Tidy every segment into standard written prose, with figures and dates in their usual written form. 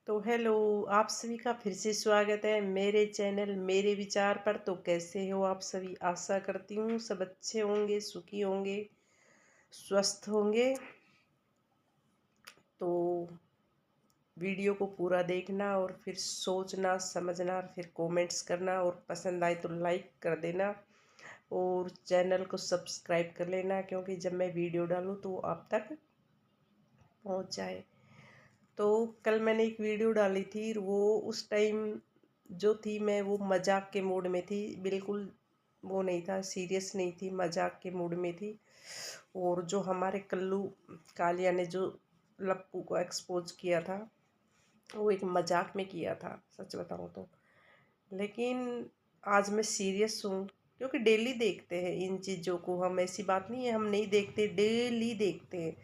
तो हेलो, आप सभी का फिर से स्वागत है मेरे चैनल मेरे विचार पर। तो कैसे हो आप सभी? आशा करती हूँ सब अच्छे होंगे, सुखी होंगे, स्वस्थ होंगे। तो वीडियो को पूरा देखना और फिर सोचना समझना, फिर कमेंट्स करना, और पसंद आए तो लाइक कर देना और चैनल को सब्सक्राइब कर लेना, क्योंकि जब मैं वीडियो डालूँ तो आप तक पहुँच जाए। तो कल मैंने एक वीडियो डाली थी, वो उस टाइम जो थी, मैं वो मजाक के मूड में थी, बिल्कुल वो नहीं था, सीरियस नहीं थी, मजाक के मूड में थी। और जो हमारे कल्लू कालिया ने जो लप्पू को एक्सपोज किया था, वो एक मजाक में किया था, सच बताऊं तो। लेकिन आज मैं सीरियस हूँ, क्योंकि डेली देखते हैं इन चीज़ों को हम। ऐसी बात नहीं है हम नहीं देखते, डेली देखते हैं।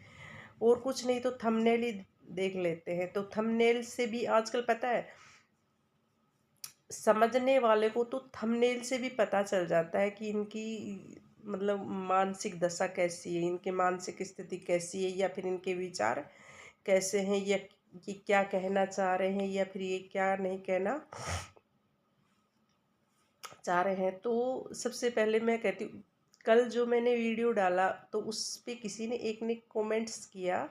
और कुछ नहीं तो थंबनेल ही देख लेते हैं। तो थंबनेल से भी आजकल पता है, समझने वाले को तो थंबनेल से भी पता चल जाता है कि इनकी मतलब मानसिक दशा कैसी है, इनकी मानसिक स्थिति कैसी है, या फिर इनके विचार कैसे हैं, या ये क्या कहना चाह रहे हैं, या फिर ये क्या नहीं कहना चाह रहे हैं। तो सबसे पहले मैं कहती हूँ, कल जो मैंने वीडियो डाला तो उस पे किसी ने एक ने कमेंट्स किया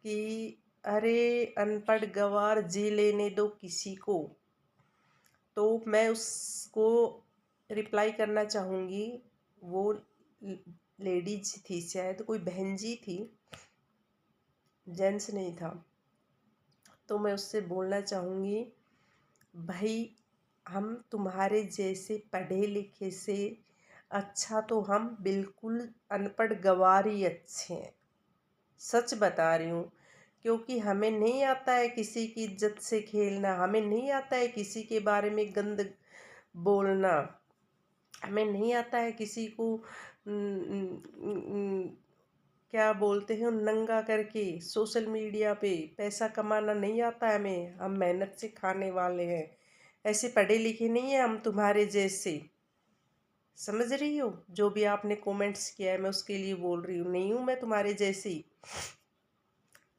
कि अरे अनपढ़ गवार जी लेने दो किसी को। तो मैं उसको रिप्लाई करना चाहूँगी। वो लेडीज थी, शायद कोई बहन जी थी, जेंट्स नहीं था। तो मैं उससे बोलना चाहूँगी, भाई हम तुम्हारे जैसे पढ़े लिखे से अच्छा तो हम बिल्कुल अनपढ़ गंवार ही अच्छे हैं। सच बता रही हूँ, क्योंकि हमें नहीं आता है किसी की इज्जत से खेलना, हमें नहीं आता है किसी के बारे में गंद बोलना, हमें नहीं आता है किसी को क्या बोलते हैं नंगा करके सोशल मीडिया पे पैसा कमाना नहीं आता है हमें। हम मेहनत से खाने वाले हैं, ऐसे पढ़े लिखे नहीं है हम तुम्हारे जैसे। समझ रही हो? जो भी आपने कमेंट्स किया है मैं उसके लिए बोल रही हूँ, नहीं हूँ मैं तुम्हारे जैसी।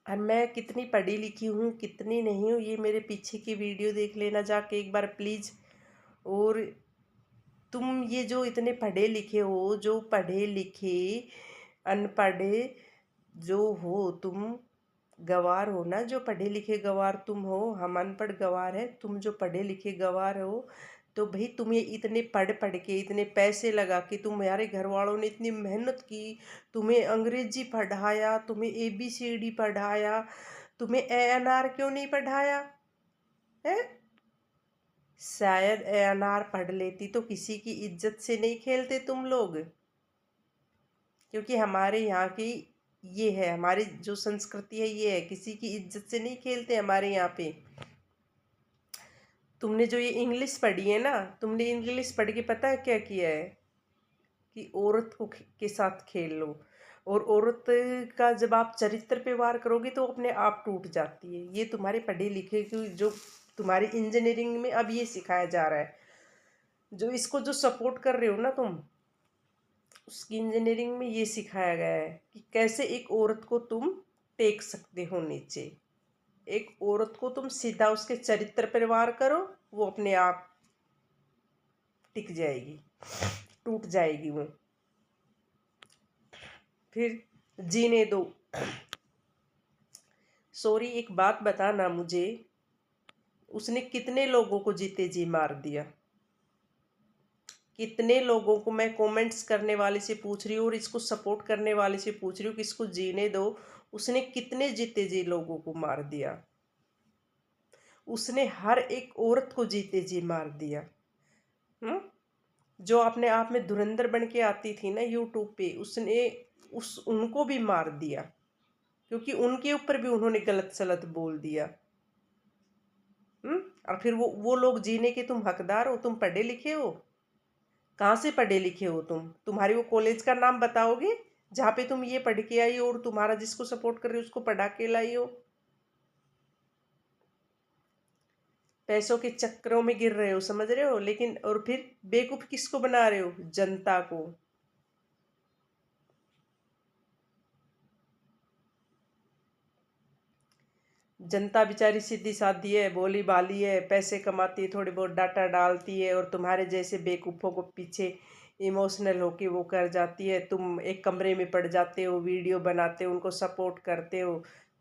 और मैं कितनी पढ़ी लिखी हूँ कितनी नहीं हूँ, ये मेरे पीछे की वीडियो देख लेना जाके एक बार प्लीज़। और तुम ये जो इतने पढ़े लिखे हो, जो पढ़े लिखे अनपढ़े जो हो तुम, गवार हो ना, जो पढ़े लिखे गवार तुम हो, हम अनपढ़ गवार है, तुम जो पढ़े लिखे गवार हो। तो भाई तुम्हें इतने पढ़ पढ़ के इतने पैसे लगा के, तुम्हारे घर वालों ने इतनी मेहनत की, तुम्हें अंग्रेजी पढ़ाया, तुम्हें ABCD पढ़ाया, तुम्हें ANR क्यों नहीं पढ़ाया है? शायद ANR पढ़ लेती तो किसी की इज्जत से नहीं खेलते तुम लोग। क्योंकि हमारे यहाँ की ये है, हमारी जो संस्कृति है ये है, किसी की इज्जत से नहीं खेलते हमारे यहाँ पे। तुमने जो ये इंग्लिश पढ़ी है ना, तुमने इंग्लिश पढ़ के पता है क्या किया है? कि औरत को के साथ खेल लो। और औरत का जब आप चरित्र पे वार करोगे तो अपने आप टूट जाती है। ये तुम्हारे पढ़े लिखे की जो तुम्हारी इंजीनियरिंग में अब ये सिखाया जा रहा है, जो इसको जो सपोर्ट कर रहे हो ना तुम, उसकी इंजीनियरिंग में ये सिखाया गया है कि कैसे एक औरत को तुम टेक सकते हो नीचे। एक औरत को तुम सीधा उसके चरित्र पर वार करो, वो अपने आप टिक जाएगी, टूट जाएगी वो। फिर जीने दो। सॉरी, एक बात बताना मुझे, उसने कितने लोगों को जीते जी मार दिया? कितने लोगों को, मैं कमेंट्स करने वाले से पूछ रही हूँ और इसको सपोर्ट करने वाले से पूछ रही हूँ कि इसको जीने दो, उसने कितने जीते जी लोगों को मार दिया? उसने हर एक औरत को जीते जी मार दिया। हम्म। जो अपने आप में धुरंधर बन के आती थी ना यूट्यूब पे, उसने उस उनको भी मार दिया, क्योंकि उनके ऊपर भी उन्होंने गलत सलत बोल दिया। और फिर वो लोग जीने के तुम हकदार हो? तुम पढ़े लिखे हो? कहाँ से पढ़े लिखे हो तुम? तुम्हारी वो कॉलेज का नाम बताओगे जहाँ पे तुम ये पढ़ के आई हो और तुम्हारा जिसको सपोर्ट कर रही हो उसको पढ़ा के लाई हो? पैसों के चक्करों में गिर रहे हो, समझ रहे हो? लेकिन और फिर बेवकूफ किसको बना रहे हो? जनता को। जनता बेचारी सीधी सादी है, भोली भाली है, पैसे कमाती है, थोड़ी बहुत डाटा डालती है और तुम्हारे जैसे बेवकूफ़ों को पीछे इमोशनल होके वो कर जाती है। तुम एक कमरे में पड़ जाते हो, वीडियो बनाते हो, उनको सपोर्ट करते हो,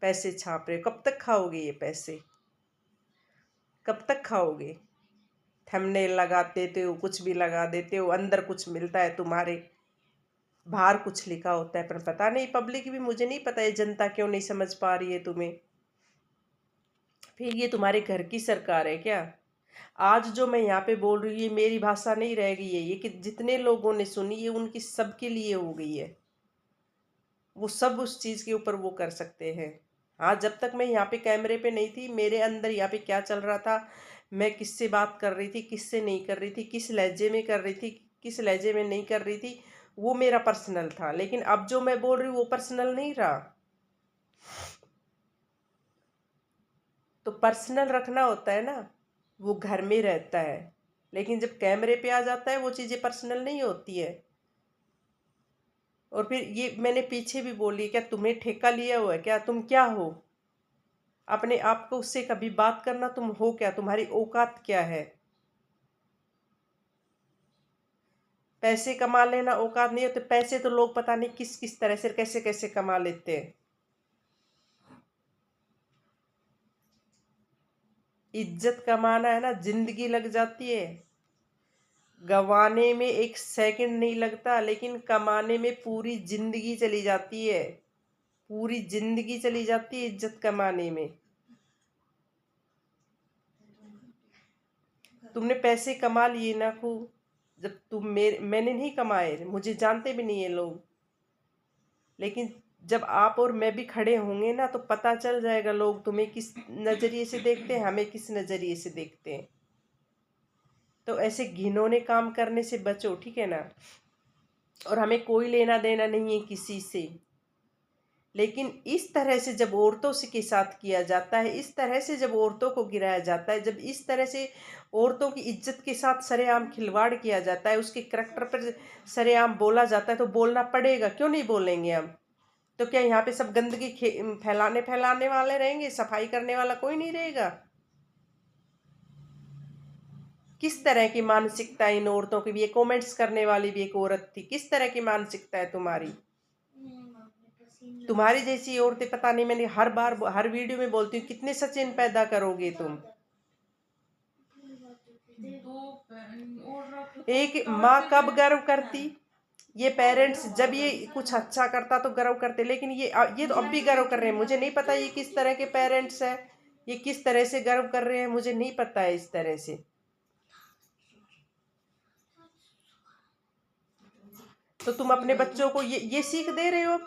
पैसे छाप रहे हो। कब तक खाओगे ये पैसे? कब तक खाओगे? थंबनेल लगा देते हो, कुछ भी लगा देते हो, अंदर कुछ मिलता है तुम्हारे, बाहर कुछ लिखा होता है। पर पता नहीं पब्लिक भी, मुझे नहीं पता ये जनता क्यों नहीं समझ पा रही है तुम्हें। फिर ये तुम्हारे घर की सरकार है क्या? आज जो मैं यहाँ पे बोल रही हूँ ये मेरी भाषा नहीं रह गई है, ये कि जितने लोगों ने सुनी ये उनकी सबके लिए हो गई है। वो सब उस चीज़ के ऊपर वो कर सकते हैं। हाँ, जब तक मैं यहाँ पे कैमरे पे नहीं थी, मेरे अंदर यहाँ पे क्या चल रहा था, मैं किससे बात कर रही थी, किससे नहीं कर रही थी, किस लहजे में कर रही थी, किस लहजे में नहीं कर रही थी, वो मेरा पर्सनल था। लेकिन अब जो मैं बोल रही हूँ वो पर्सनल नहीं रहा। तो पर्सनल रखना होता है ना, वो घर में रहता है, लेकिन जब कैमरे पे आ जाता है वो चीज़ें पर्सनल नहीं होती है। और फिर ये मैंने पीछे भी बोली, क्या तुम्हें ठेका लिया हुआ है क्या? तुम क्या हो? अपने आप को उससे कभी बात करना, तुम हो क्या? तुम्हारी औकात क्या है? पैसे कमा लेना औकात नहीं होते। पैसे तो लोग पता नहीं किस किस तरह से कैसे कैसे कमा लेते हैं। इज्जत कमाना है ना, जिंदगी लग जाती है। गंवाने में एक सेकंड नहीं लगता, लेकिन कमाने में पूरी जिंदगी चली जाती है। पूरी जिंदगी चली जाती है इज्जत कमाने में। तुमने पैसे कमा लिए ना खूब, जब मैंने नहीं कमाए, मुझे जानते भी नहीं है लोग, लेकिन जब आप और मैं भी खड़े होंगे ना तो पता चल जाएगा लोग तुम्हें किस नज़रिए से देखते हैं, हमें किस नज़रिए से देखते हैं। तो ऐसे घिनौने काम करने से बचो, ठीक है ना। और हमें कोई लेना देना नहीं है किसी से, लेकिन इस तरह से जब औरतों से के साथ किया जाता है, इस तरह से जब औरतों को गिराया जाता है, जब इस तरह से औरतों की इज्जत के साथ सरेआम खिलवाड़ किया जाता है, उसके करैक्टर पर सरेआम बोला जाता है, तो बोलना पड़ेगा। क्यों नहीं बोलेंगे हम? तो क्या यहाँ पे सब गंदगी फैलाने वाले रहेंगे? सफाई करने वाला कोई नहीं रहेगा? किस तरह की मानसिकता इन औरतों की भी? ये कमेंट्स करने वाली भी एक औरत थी। किस तरह की मानसिकता है तुम्हारी? तुम्हारी जैसी औरतें, पता नहीं, मैंने हर बार हर वीडियो में बोलती हूँ, कितने सचिन पैदा करोगे तुम? एक माँ कब गर्व करती? ये पेरेंट्स जब ये कुछ अच्छा करता तो गर्व करते, लेकिन ये तो अब भी गर्व कर रहे हैं। मुझे नहीं पता ये किस तरह के पेरेंट्स हैं, ये किस तरह से गर्व कर रहे हैं, मुझे नहीं पता है इस तरह से। तो तुम अपने बच्चों को ये सीख दे रहे हो?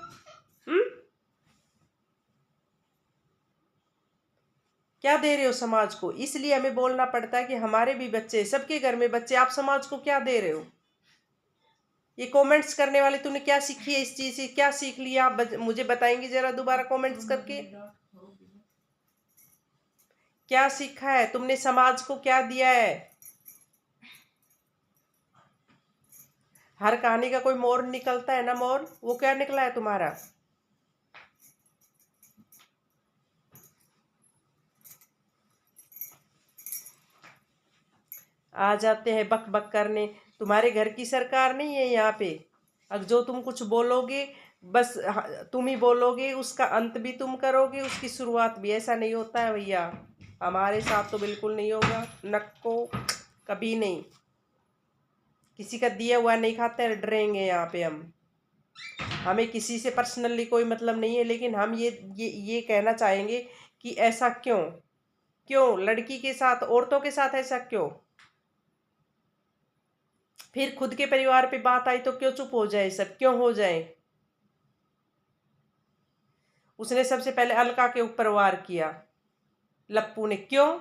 हम्म? क्या दे रहे हो समाज को? इसलिए हमें बोलना पड़ता है कि हमारे भी बच्चे, सबके घर में बच्चे, आप समाज को क्या दे रहे हो? ये कमेंट्स करने वाले, तूने क्या सीखी है इस चीज से? क्या सीख लिया आप मुझे बताएंगे जरा दोबारा कमेंट्स करके? क्या सीखा है तुमने? समाज को क्या दिया है? हर कहानी का कोई मोर निकलता है ना, मोर, वो क्या निकला है तुम्हारा? आ जाते हैं बक बक करने। तुम्हारे घर की सरकार नहीं है यहाँ पे। अब जो तुम कुछ बोलोगे, बस तुम ही बोलोगे, उसका अंत भी तुम करोगे, उसकी शुरुआत भी। ऐसा नहीं होता है भैया, हमारे साथ तो बिल्कुल नहीं होगा, नक्को, कभी नहीं। किसी का दिया हुआ नहीं खाते डरेंगे यहाँ पे हम। हमें किसी से पर्सनली कोई मतलब नहीं है, लेकिन हम ये कहना चाहेंगे कि ऐसा क्यों? क्यों लड़की के साथ, औरतों के साथ ऐसा क्यों? फिर खुद के परिवार पे बात आई तो क्यों चुप हो जाए सब? क्यों हो जाए? उसने सबसे पहले अलका के ऊपर वार किया, लप्पू ने। क्यों?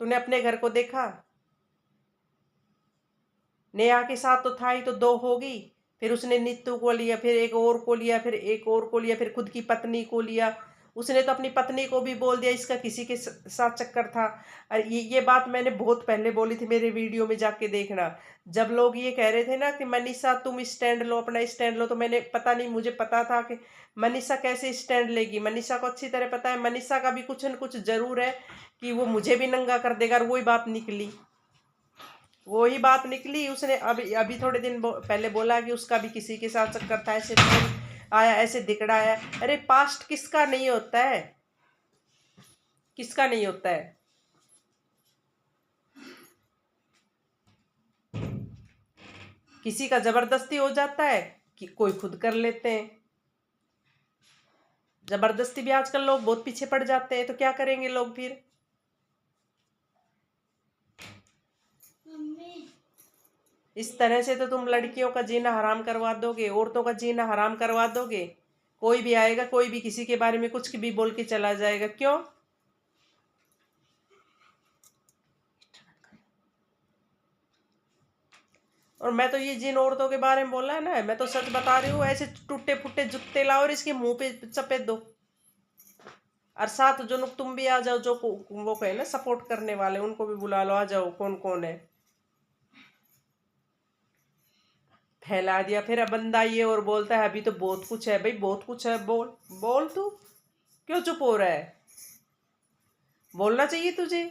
तूने अपने घर को देखा? नेहा के साथ तो था ही, तो दो होगी, फिर उसने नीतू को लिया, फिर एक और को लिया, फिर एक और को लिया, फिर खुद की पत्नी को लिया। उसने तो अपनी पत्नी को भी बोल दिया इसका किसी के साथ चक्कर था। और ये बात मैंने बहुत पहले बोली थी, मेरे वीडियो में जाके देखना। जब लोग ये कह रहे थे ना कि मनीषा तुम स्टैंड लो, अपना स्टैंड लो, तो मैंने पता नहीं, मुझे पता था कि मनीषा कैसे स्टैंड लेगी। मनीषा को अच्छी तरह पता है मनीषा का भी कुछ न कुछ जरूर है कि वो मुझे भी नंगा कर देगा। और वही बात निकली, वही बात निकली। उसने अभी अभी थोड़े दिन पहले बोला कि उसका भी किसी के साथ चक्कर था, ऐसे फोन आया, ऐसे दिखड़ाया। अरे पास्ट किसका नहीं होता है, किसका नहीं होता है। किसी का जबरदस्ती हो जाता है कि कोई खुद कर लेते हैं। जबरदस्ती भी आजकल लोग बहुत पीछे पड़ जाते हैं, तो क्या करेंगे लोग फिर। इस तरह से तो तुम लड़कियों का जीना हराम करवा दोगे, औरतों का जीना हराम करवा दोगे। कोई भी आएगा, कोई भी किसी के बारे में कुछ भी बोल के चला जाएगा। क्यों? और मैं तो ये जिन औरतों के बारे में बोला है ना, मैं तो सच बता रही हूँ, ऐसे टूटे फूटे जूते लाओ और इसके मुंह पे चपेट दो। और साथ जो लोग तुम भी आ जाओ, जो वो कहे ना सपोर्ट करने वाले, उनको भी बुला लो, आ जाओ, कौन कौन है। फैला दिया। फिर अब बंदा ये और बोलता है अभी तो बहुत कुछ है। भाई बहुत कुछ है, बोल बोल, तू क्यों चुप हो रहा है? बोलना चाहिए तुझे।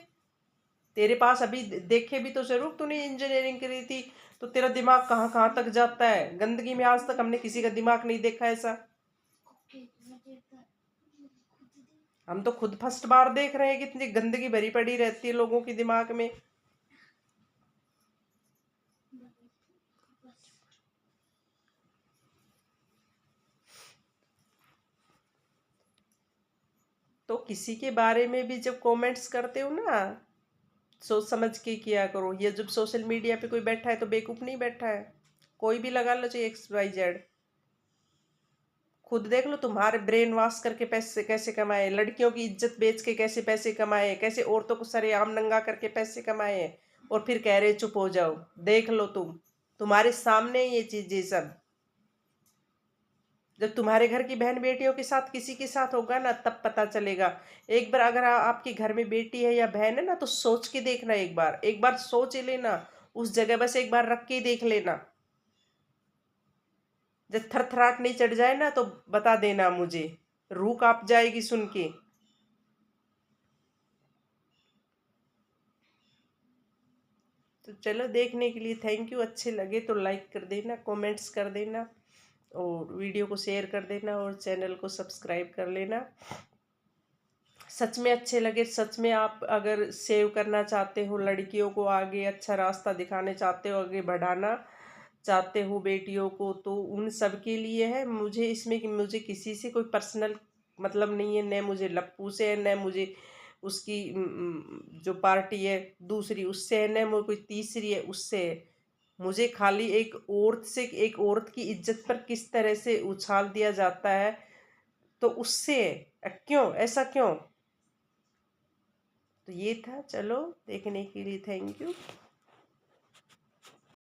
तेरे पास अभी देखे भी तो जरूर, तूने इंजीनियरिंग करी थी, तो तेरा दिमाग कहाँ कहाँ तक जाता है। गंदगी में आज तक हमने किसी का दिमाग नहीं देखा ऐसा। हम तो खुद फर्स्ट बार देख रहे हैं, कितनी गंदगी भरी पड़ी रहती है लोगों के दिमाग में। तो किसी के बारे में भी जब कमेंट्स करते हो ना, सोच समझ के किया करो। ये जब सोशल मीडिया पे कोई बैठा है तो बेवकूफ नहीं बैठा है। कोई भी लगा लो, चाहे XYZ। खुद देख लो, तुम्हारे ब्रेन वॉश करके पैसे कैसे कमाए, लड़कियों की इज्जत बेच के कैसे पैसे कमाए, कैसे औरतों को सरेआम नंगा करके पैसे कमाए। और फिर कह रहे चुप हो जाओ। देख लो तुम, तुम्हारे सामने ये चीजें सब। जब तुम्हारे घर की बहन बेटियों के साथ किसी के साथ होगा ना, तब पता चलेगा। एक बार अगर आपके घर में बेटी है या बहन है ना, तो सोच के देखना, एक बार सोच लेना। उस जगह बस एक बार रख के देख लेना। जब थरथराट नहीं चढ़ जाए ना, तो बता देना मुझे, रूह कांप जाएगी सुन के। तो चलो, देखने के लिए थैंक यू। अच्छे लगे तो लाइक कर देना, कमेंट्स कर देना, और वीडियो को शेयर कर देना, और चैनल को सब्सक्राइब कर लेना। सच में अच्छे लगे, सच में आप अगर सेव करना चाहते हो, लड़कियों को आगे अच्छा रास्ता दिखाने चाहते हो, आगे बढ़ाना चाहते हो बेटियों को, तो उन सब के लिए है। मुझे इसमें कि मुझे किसी से कोई पर्सनल मतलब नहीं है, न मुझे लप्पू से है, न मुझे उसकी जो पार्टी है दूसरी उससे है, न मुझे कोई तीसरी है उससे है। मुझे खाली एक औरत से, एक औरत की इज्जत पर किस तरह से उछाल दिया जाता है, तो उससे है। क्यों ऐसा, क्यों? तो ये था। चलो, देखने के लिए थैंक यू।